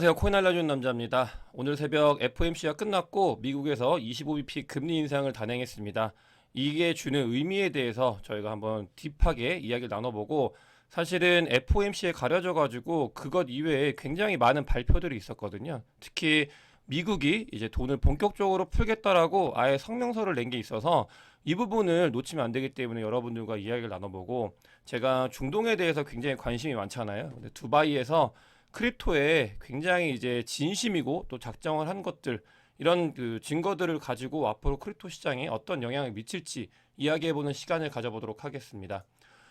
안녕하세요. 코인 알려주는 남자입니다. 오늘 새벽 FOMC가 끝났고 미국에서 25bp 금리 인상을 단행했습니다. 이게 주는 의미에 대해서 저희가 한번 딥하게 이야기를 나눠보고, 사실은 FOMC에 가려져 가지고 그것 이외에 굉장히 많은 발표들이 있었거든요. 특히 미국이 이제 돈을 본격적으로 풀겠다라고 아예 성명서를 낸 게 있어서 이 부분을 놓치면 안 되기 때문에 여러분들과 이야기를 나눠보고, 제가 중동에 대해서 굉장히 관심이 많잖아요. 근데 두바이에서 크립토에 굉장히 이제 진심이고 또 작정을 한 것들, 이런 그 증거들을 가지고 앞으로 크립토 시장에 어떤 영향을 미칠지 이야기해보는 시간을 가져보도록 하겠습니다.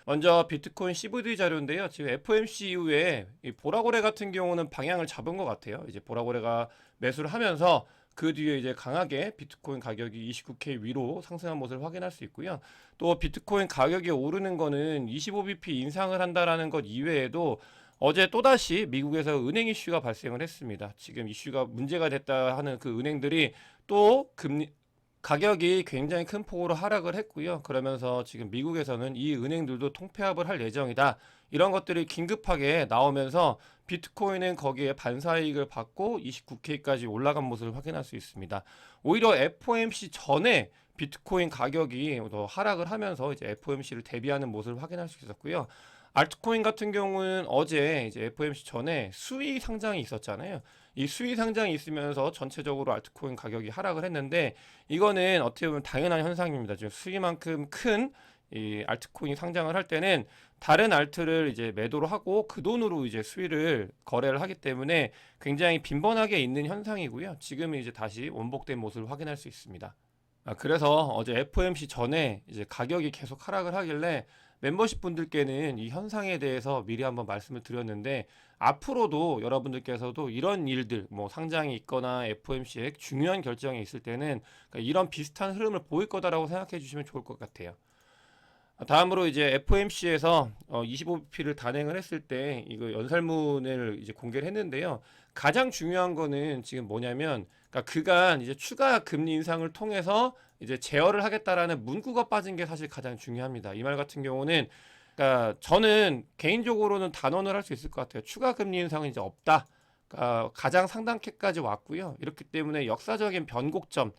먼저 비트코인 CVD 자료인데요. 지금 FOMC 이후에 이 보라고래 같은 경우는 방향을 잡은 것 같아요. 이제 보라고래가 매수를 하면서 그 뒤에 이제 강하게 비트코인 가격이 29K 위로 상승한 모습을 확인할 수 있고요. 또 비트코인 가격이 오르는 거는 25bp 인상을 한다라는 것 이외에도 어제 또다시 미국에서 은행 이슈가 발생을 했습니다. 지금 이슈가 문제가 됐다 하는 그 은행들이 또 금리 가격이 굉장히 큰 폭으로 하락을 했고요. 그러면서 지금 미국에서는 이 은행들도 통폐합을 할 예정이다, 이런 것들이 긴급하게 나오면서 비트코인은 거기에 반사이익을 받고 29K까지 올라간 모습을 확인할 수 있습니다. 오히려 FOMC 전에 비트코인 가격이 더 하락을 하면서 이제 FOMC를 대비하는 모습을 확인할 수 있었고요. 알트코인 같은 경우는 어제 이제 FOMC 전에 수위 상장이 있었잖아요. 이 수위 상장이 있으면서 전체적으로 알트코인 가격이 하락을 했는데, 이거는 어떻게 보면 당연한 현상입니다. 지금 수위만큼 큰 이 알트코인이 상장을 할 때는 다른 알트를 이제 매도를 하고 그 돈으로 이제 수위를 거래를 하기 때문에 굉장히 빈번하게 있는 현상이고요. 지금은 이제 다시 원복된 모습을 확인할 수 있습니다. 그래서 어제 FOMC 전에 이제 가격이 계속 하락을 하길래 멤버십 분들께는 이 현상에 대해서 미리 한번 말씀을 드렸는데, 앞으로도 여러분들께서도 이런 일들, 뭐 상장이 있거나 FOMC에 중요한 결정이 있을 때는 그러니까 이런 비슷한 흐름을 보일 거다라고 생각해 주시면 좋을 것 같아요. 다음으로 이제 FOMC에서 25bp를 단행을 했을 때 이거 연설문을 이제 공개를 했는데요. 가장 중요한 거는 지금 뭐냐면, 그러니까 그간 이제 추가 금리 인상을 통해서 이제 제어를 하겠다라는 문구가 빠진 게 사실 가장 중요합니다. 이 말 같은 경우는, 그러니까 저는 개인적으로는 단언을 할 수 있을 것 같아요. 추가 금리 인상은 이제 없다. 그러니까 가장 상단캐까지 왔고요. 이렇기 때문에 역사적인 변곡점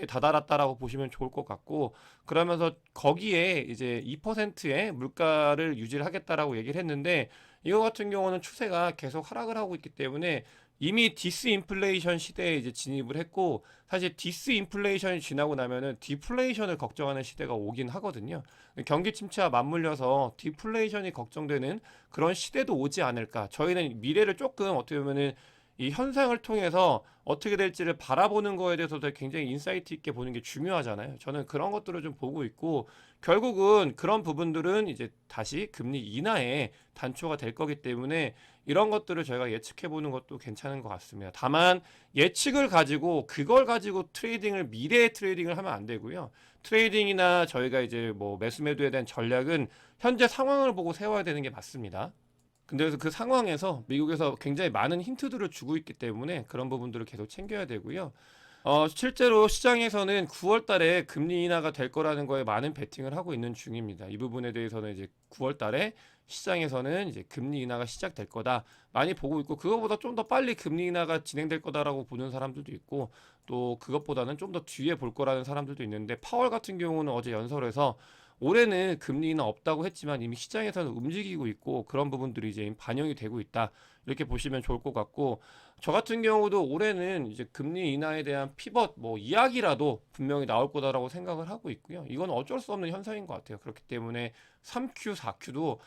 다다랐다라고 보시면 좋을 것 같고, 그러면서 거기에 이제 2%의 물가를 유지를 하겠다라고 얘기를 했는데, 이거 같은 경우는 추세가 계속 하락을 하고 있기 때문에 이미 디스인플레이션 시대에 이제 진입을 했고, 사실 디스인플레이션이 지나고 나면은 디플레이션을 걱정하는 시대가 오긴 하거든요. 경기 침체와 맞물려서 디플레이션이 걱정되는 그런 시대도 오지 않을까. 저희는 미래를 조금 어떻게 보면은 이 현상을 통해서 어떻게 될지를 바라보는 거에 대해서도 굉장히 인사이트 있게 보는 게 중요하잖아요. 저는 그런 것들을 좀 보고 있고, 결국은 그런 부분들은 이제 다시 금리 인하에 단초가 될 거기 때문에 이런 것들을 저희가 예측해 보는 것도 괜찮은 것 같습니다. 다만 예측을 가지고 그걸 가지고 트레이딩을, 미래의 트레이딩을 하면 안 되고요. 트레이딩이나 저희가 이제 뭐 매수 매도에 대한 전략은 현재 상황을 보고 세워야 되는 게 맞습니다. 근데 그래서 그 상황에서 미국에서 굉장히 많은 힌트들을 주고 있기 때문에 그런 부분들을 계속 챙겨야 되고요. 실제로 시장에서는 9월 달에 금리 인하가 될 거라는 거에 많은 베팅을 하고 있는 중입니다. 이 부분에 대해서는 이제 9월 달에 시장에서는 이제 금리 인하가 시작될 거다 많이 보고 있고, 그거보다 좀 더 빨리 금리 인하가 진행될 거다라고 보는 사람들도 있고, 또 그것보다는 좀 더 뒤에 볼 거라는 사람들도 있는데, 파월 같은 경우는 어제 연설에서 올해는 금리 인하 없다고 했지만 이미 시장에서는 움직이고 있고 그런 부분들이 이제 반영이 되고 있다, 이렇게 보시면 좋을 것 같고, 저 같은 경우도 올해는 이제 금리 인하에 대한 피벗 뭐 이야기라도 분명히 나올 거다라고 생각을 하고 있고요. 이건 어쩔 수 없는 현상인 것 같아요. 그렇기 때문에 3Q, 4Q도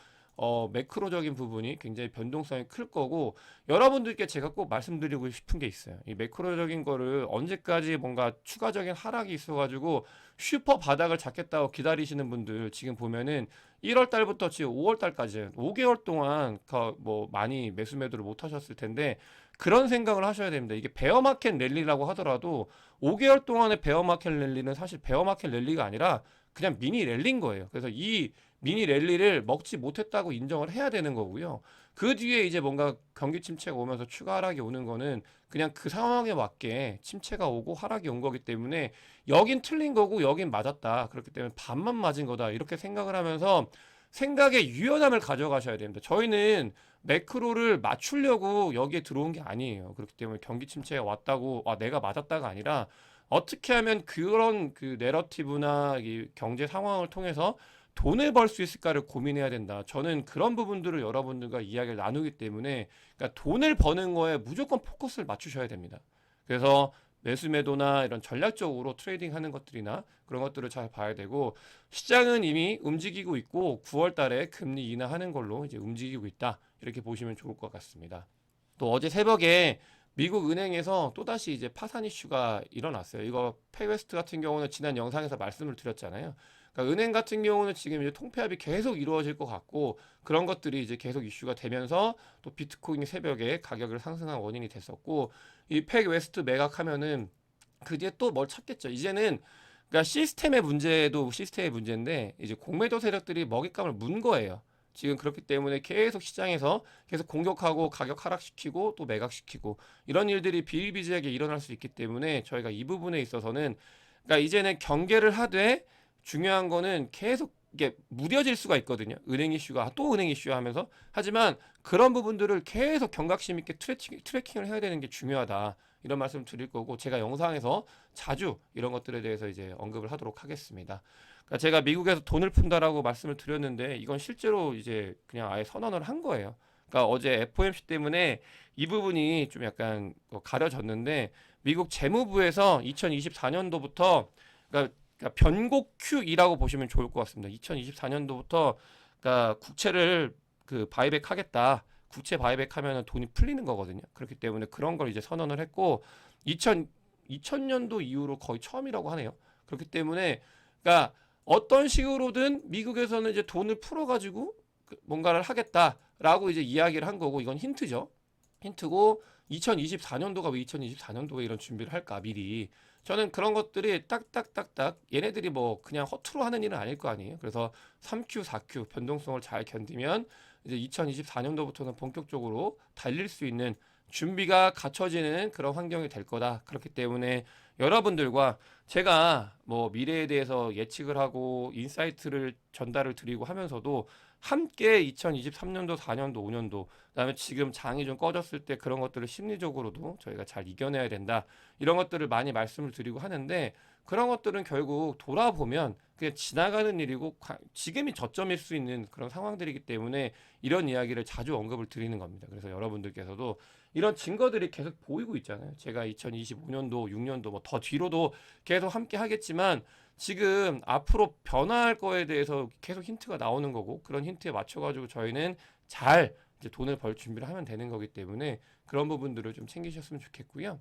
매크로적인 부분이 굉장히 변동성이 클 거고, 여러분들께 제가 꼭 말씀드리고 싶은 게 있어요. 이 매크로적인 거를 언제까지 뭔가 추가적인 하락이 있어가지고 슈퍼 바닥을 잡겠다고 기다리시는 분들, 지금 보면은 1월 달부터 지금 5월 달까지 5개월 동안 뭐 많이 매수 매도를 못 하셨을 텐데, 그런 생각을 하셔야 됩니다. 이게 베어마켓 랠리라고 하더라도 5개월 동안의 베어마켓 랠리는 사실 베어마켓 랠리가 아니라 그냥 미니 랠리인 거예요. 그래서 이 미니 랠리를 먹지 못했다고 인정을 해야 되는 거고요. 그 뒤에 이제 뭔가 경기 침체가 오면서 추가 하락이 오는 거는 그냥 그 상황에 맞게 침체가 오고 하락이 온 거기 때문에 여긴 틀린 거고 여긴 맞았다, 그렇기 때문에 반만 맞은 거다, 이렇게 생각을 하면서 생각의 유연함을 가져가셔야 됩니다. 저희는 매크로를 맞추려고 여기에 들어온 게 아니에요. 그렇기 때문에 경기 침체가 왔다고 내가 맞았다가 아니라 어떻게 하면 그런 그 내러티브나 이 경제 상황을 통해서 돈을 벌 수 있을까를 고민해야 된다. 저는 그런 부분들을 여러분들과 이야기를 나누기 때문에 그러니까 돈을 버는 거에 무조건 포커스를 맞추셔야 됩니다. 그래서 매수 매도나 이런 전략적으로 트레이딩 하는 것들이나 그런 것들을 잘 봐야 되고 시장은 이미 움직이고 있고 9월 달에 금리 인하하는 걸로 이제 움직이고 있다. 이렇게 보시면 좋을 것 같습니다. 또 어제 새벽에 미국 은행에서 또다시 이제 파산 이슈가 일어났어요. 이거 페이웨스트 같은 경우는 지난 영상에서 말씀을 드렸잖아요. 그러니까 은행 같은 경우는 지금 이제 통폐합이 계속 이루어질 것 같고 그런 것들이 이제 계속 이슈가 되면서 또 비트코인이 새벽에 가격을 상승한 원인이 됐었고 이 페이웨스트 매각하면은 그 뒤에 또 뭘 찾겠죠. 이제는 그러니까 시스템의 문제도 시스템의 문제인데 이제 공매도 세력들이 먹잇감을 문 거예요. 지금 그렇기 때문에 계속 시장에서 계속 공격하고 가격 하락시키고 또 매각시키고 이런 일들이 비일비재하게 일어날 수 있기 때문에 저희가 이 부분에 있어서는 그러니까 이제는 경계를 하되 중요한 거는 계속 이게 무뎌질 수가 있거든요. 은행 이슈가 또 은행 이슈 하면서 하지만 그런 부분들을 계속 경각심 있게 트래킹을 해야 되는 게 중요하다. 이런 말씀 드릴 거고 제가 영상에서 자주 이런 것들에 대해서 이제 언급을 하도록 하겠습니다. 그러니까 제가 미국에서 돈을 푼다라고 말씀을 드렸는데 이건 실제로 이제 그냥 아예 선언을 한 거예요. 그러니까 어제 FOMC 때문에 이 부분이 좀 약간 가려졌는데 미국 재무부에서 2024년도부터 그러니까 변곡 QE라고 보시면 좋을 것 같습니다. 2024년도부터 그러니까 국채를 그 바이백 하겠다. 국채 바이백 하면 돈이 풀리는 거거든요. 그렇기 때문에 그런 걸 이제 선언을 했고 2000년도 이후로 거의 처음이라고 하네요. 그렇기 때문에 그러니까 어떤 식으로든 미국에서는 이제 돈을 풀어가지고 뭔가를 하겠다라고 이제 이야기를 한 거고 이건 힌트죠. 힌트고 2024년도가 왜 2024년도에 이런 준비를 할까 미리 저는 그런 것들이 딱딱딱딱 얘네들이 뭐 그냥 허투루 하는 일은 아닐 거 아니에요. 그래서 3Q, 4Q 변동성을 잘 견디면 이제 2024년도부터는 본격적으로 달릴 수 있는 준비가 갖춰지는 그런 환경이 될 거다. 그렇기 때문에 여러분들과 제가 뭐 미래에 대해서 예측을 하고 인사이트를 전달을 드리고 하면서도 함께 2023년도, 4년도, 5년도 그다음에 지금 장이 좀 꺼졌을 때 그런 것들을 심리적으로도 저희가 잘 이겨내야 된다. 이런 것들을 많이 말씀을 드리고 하는데 그런 것들은 결국 돌아보면 그냥 지나가는 일이고 지금이 저점일 수 있는 그런 상황들이기 때문에 이런 이야기를 자주 언급을 드리는 겁니다. 그래서 여러분들께서도 이런 증거들이 계속 보이고 있잖아요. 제가 2025년도, 6년도 뭐 더 뒤로도 계속 함께 하겠지만 지금 앞으로 변화할 거에 대해서 계속 힌트가 나오는 거고 그런 힌트에 맞춰가지고 저희는 잘 이제 돈을 벌 준비를 하면 되는 거기 때문에 그런 부분들을 좀 챙기셨으면 좋겠고요.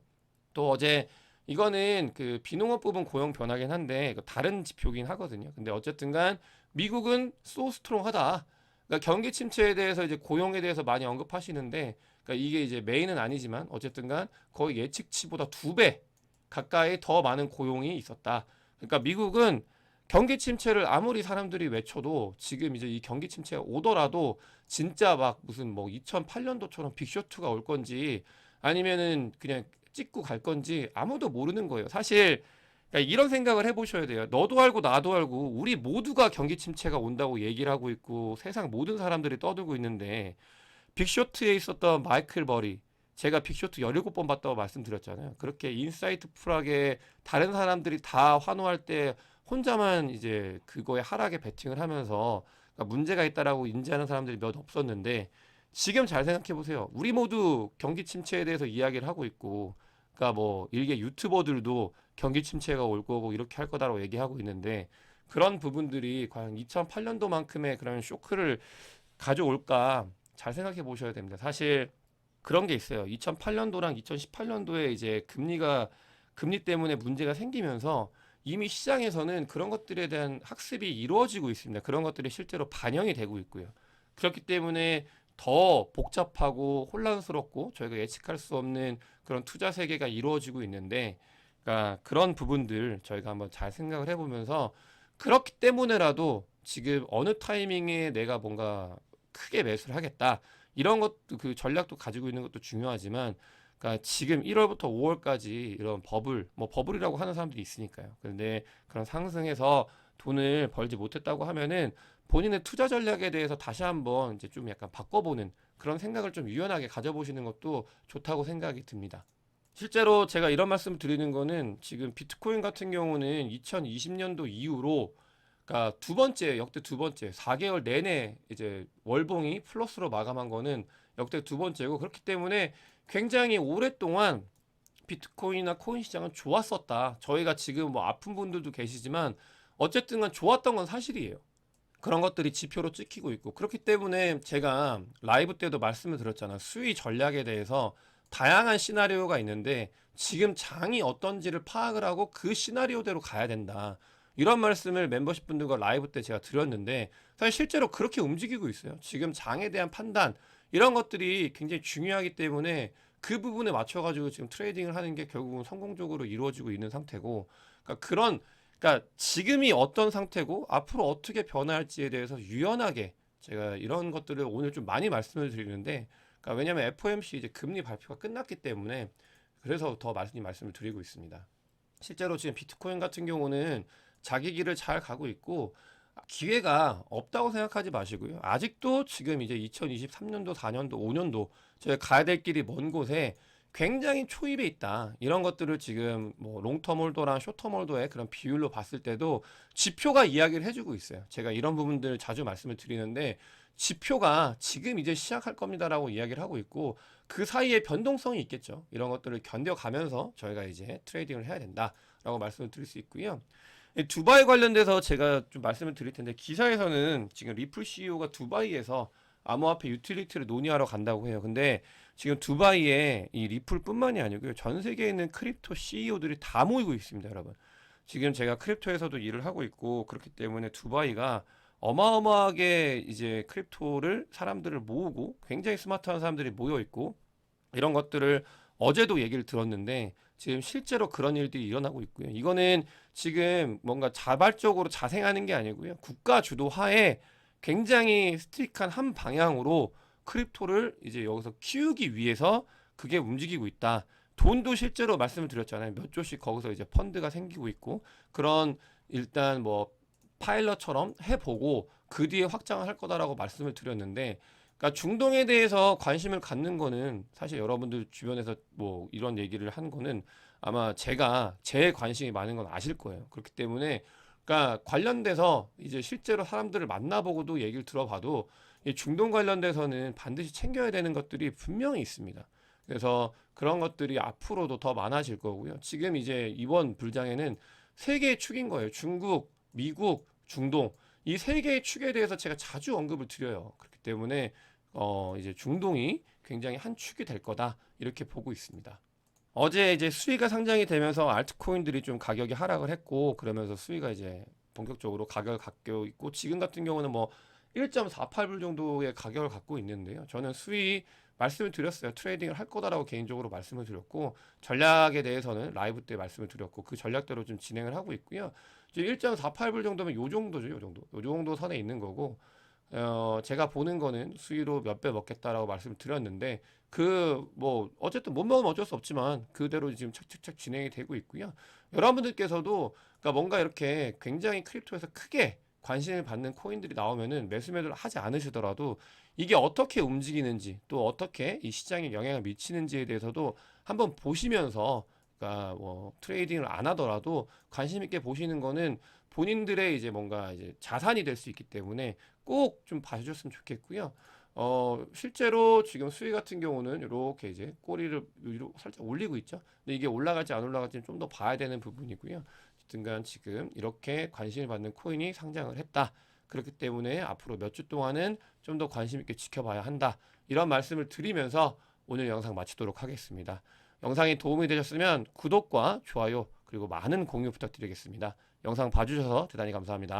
또 어제 이거는 그 비농업 부분 고용 변화긴 한데 다른 지표긴 하거든요. 근데 어쨌든간 미국은 소 스트롱하다. 그러니까 경기 침체에 대해서 이제 고용에 대해서 많이 언급하시는데 그러니까 이게 이제 메인은 아니지만 어쨌든간 거의 예측치보다 2배 가까이 더 많은 고용이 있었다. 그러니까 미국은 경기 침체를 아무리 사람들이 외쳐도 지금 이제 이 경기 침체가 오더라도 진짜 막 무슨 뭐 2008년도처럼 빅쇼트가 올 건지 아니면은 그냥 찍고 갈 건지 아무도 모르는 거예요. 사실 그러니까 이런 생각을 해보셔야 돼요. 너도 알고 나도 알고 우리 모두가 경기 침체가 온다고 얘기를 하고 있고 세상 모든 사람들이 떠들고 있는데 빅쇼트에 있었던 마이클 버리 제가 빅쇼트 17번 봤다고 말씀드렸잖아요. 그렇게 인사이트 풀하게 다른 사람들이 다 환호할 때 혼자만 이제 그거에 하락에 베팅을 하면서 그러니까 문제가 있다라고 인지하는 사람들이 몇 없었는데 지금 잘 생각해 보세요. 우리 모두 경기 침체에 대해서 이야기를 하고 있고 그러니까 뭐 일개 유튜버들도 경기 침체가 올 거고 이렇게 할 거다라고 얘기하고 있는데 그런 부분들이 과연 2008년도만큼의 그런 쇼크를 가져올까 잘 생각해 보셔야 됩니다. 사실 그런 게 있어요. 2008년도랑 2018년도에 이제 금리 때문에 문제가 생기면서 이미 시장에서는 그런 것들에 대한 학습이 이루어지고 있습니다. 그런 것들이 실제로 반영이 되고 있고요. 그렇기 때문에 더 복잡하고 혼란스럽고 저희가 예측할 수 없는 그런 투자 세계가 이루어지고 있는데 그러니까 그런 부분들 저희가 한번 잘 생각을 해보면서 그렇기 때문에라도 지금 어느 타이밍에 내가 뭔가 크게 매수를 하겠다. 이런 것도 그 전략도 가지고 있는 것도 중요하지만 그러니까 지금 1월부터 5월까지 이런 버블, 뭐 버블이라고 하는 사람들이 있으니까요. 그런데 그런 상승해서 돈을 벌지 못했다고 하면은 본인의 투자 전략에 대해서 다시 한번 이제 좀 약간 바꿔보는 그런 생각을 좀 유연하게 가져보시는 것도 좋다고 생각이 듭니다. 실제로 제가 이런 말씀 드리는 거는 지금 비트코인 같은 경우는 2020년도 이후로 그러니까 두 번째 역대 두 번째 4개월 내내 이제 월봉이 플러스로 마감한 거는 역대 두 번째고 그렇기 때문에 굉장히 오랫동안 비트코인이나 코인 시장은 좋았었다. 저희가 지금 뭐 아픈 분들도 계시지만 어쨌든 간 좋았던 건 사실이에요. 그런 것들이 지표로 찍히고 있고 그렇기 때문에 제가 라이브 때도 말씀을 드렸잖아. 수위 전략에 대해서 다양한 시나리오가 있는데 지금 장이 어떤지를 파악을 하고 그 시나리오대로 가야 된다. 이런 말씀을 멤버십 분들과 라이브 때 제가 드렸는데 사실 실제로 그렇게 움직이고 있어요. 지금 장에 대한 판단 이런 것들이 굉장히 중요하기 때문에 그 부분에 맞춰가지고 지금 트레이딩을 하는 게 결국은 성공적으로 이루어지고 있는 상태고 그러니까 지금이 어떤 상태고 앞으로 어떻게 변화할지에 대해서 유연하게 제가 이런 것들을 오늘 좀 많이 말씀을 드리는데 그러니까 왜냐하면 FOMC 이제 금리 발표가 끝났기 때문에 그래서 더 많이 말씀을 드리고 있습니다. 실제로 지금 비트코인 같은 경우는 자기 길을 잘 가고 있고 기회가 없다고 생각하지 마시고요. 아직도 지금 이제 2023년도, 4년도, 5년도 저희 가야 될 길이 먼 곳에 굉장히 초입에 있다. 이런 것들을 지금 뭐 롱텀 홀더랑 숏텀 홀더의 그런 비율로 봤을 때도 지표가 이야기를 해주고 있어요. 제가 이런 부분들 자주 말씀을 드리는데 지표가 지금 이제 시작할 겁니다라고 이야기를 하고 있고 그 사이에 변동성이 있겠죠. 이런 것들을 견뎌가면서 저희가 이제 트레이딩을 해야 된다라고 말씀을 드릴 수 있고요. 두바이 관련돼서 제가 좀 말씀을 드릴 텐데 기사에서는 지금 리플 CEO가 두바이에서 암호화폐 유틸리티를 논의하러 간다고 해요. 근데 지금 두바이에 이 리플뿐만이 아니고요. 전 세계에 있는 크립토 CEO들이 다 모이고 있습니다, 여러분. 지금 제가 크립토에서도 일을 하고 있고 그렇기 때문에 두바이가 어마어마하게 이제 크립토를 사람들을 모으고 굉장히 스마트한 사람들이 모여 있고 이런 것들을 어제도 얘기를 들었는데 지금 실제로 그런 일들이 일어나고 있고요. 이거는 지금 뭔가 자발적으로 자생하는 게 아니고요. 국가 주도하에 굉장히 스틱한 한 방향으로 크립토를 이제 여기서 키우기 위해서 그게 움직이고 있다. 돈도 실제로 말씀을 드렸잖아요. 몇 조씩 거기서 이제 펀드가 생기고 있고 그런 일단 뭐 파일럿처럼 해보고 그 뒤에 확장을 할 거다라고 말씀을 드렸는데 그러니까 중동에 대해서 관심을 갖는 거는 사실 여러분들 주변에서 뭐 이런 얘기를 한 거는 아마 제가 제 관심이 많은 건 아실 거예요. 그렇기 때문에 그러니까 관련돼서 이제 실제로 사람들을 만나보고도 얘기를 들어봐도 이 중동 관련돼서는 반드시 챙겨야 되는 것들이 분명히 있습니다. 그래서 그런 것들이 앞으로도 더 많아질 거고요. 지금 이제 이번 불장에는 세 개의 축인 거예요. 중국, 미국, 중동 이 세 개의 축에 대해서 제가 자주 언급을 드려요. 그렇기 때문에 이제 중동이 굉장히 한 축이 될 거다 이렇게 보고 있습니다. 어제 이제 수위가 상장이 되면서 알트코인들이 좀 가격이 하락을 했고 그러면서 수위가 이제 본격적으로 가격을 갖고 있고 지금 같은 경우는 뭐 1.48불 정도의 가격을 갖고 있는데요. 저는 수위 말씀을 드렸어요. 트레이딩을 할 거다라고 개인적으로 말씀을 드렸고 전략에 대해서는 라이브 때 말씀을 드렸고 그 전략대로 좀 진행을 하고 있고요. 이제 1.48불 정도면 요 정도죠. 요 정도 선에 있는 거고 제가 보는 거는 수위로 몇 배 먹겠다라고 말씀을 드렸는데 그 뭐 어쨌든 못 먹으면 어쩔 수 없지만 그대로 지금 착착착 진행이 되고 있고요. 여러분들께서도 그러니까 뭔가 이렇게 굉장히 크립토에서 크게 관심을 받는 코인들이 나오면은 매수매도를 하지 않으시더라도 이게 어떻게 움직이는지 또 어떻게 이 시장에 영향을 미치는지에 대해서도 한번 보시면서 그러니까 뭐 트레이딩을 안 하더라도 관심 있게 보시는 거는 본인들의 이제 뭔가 이제 자산이 될 수 있기 때문에 꼭 좀 봐주셨으면 좋겠고요. 실제로 지금 수위 같은 경우는 이렇게 이제 꼬리를 위로 살짝 올리고 있죠. 근데 이게 올라갈지 안 올라갈지는 좀 더 봐야 되는 부분이고요. 어쨌든간 지금 이렇게 관심을 받는 코인이 상장을 했다. 그렇기 때문에 앞으로 몇 주 동안은 좀 더 관심 있게 지켜봐야 한다. 이런 말씀을 드리면서 오늘 영상 마치도록 하겠습니다. 영상이 도움이 되셨으면 구독과 좋아요 그리고 많은 공유 부탁드리겠습니다. 영상 봐주셔서 대단히 감사합니다.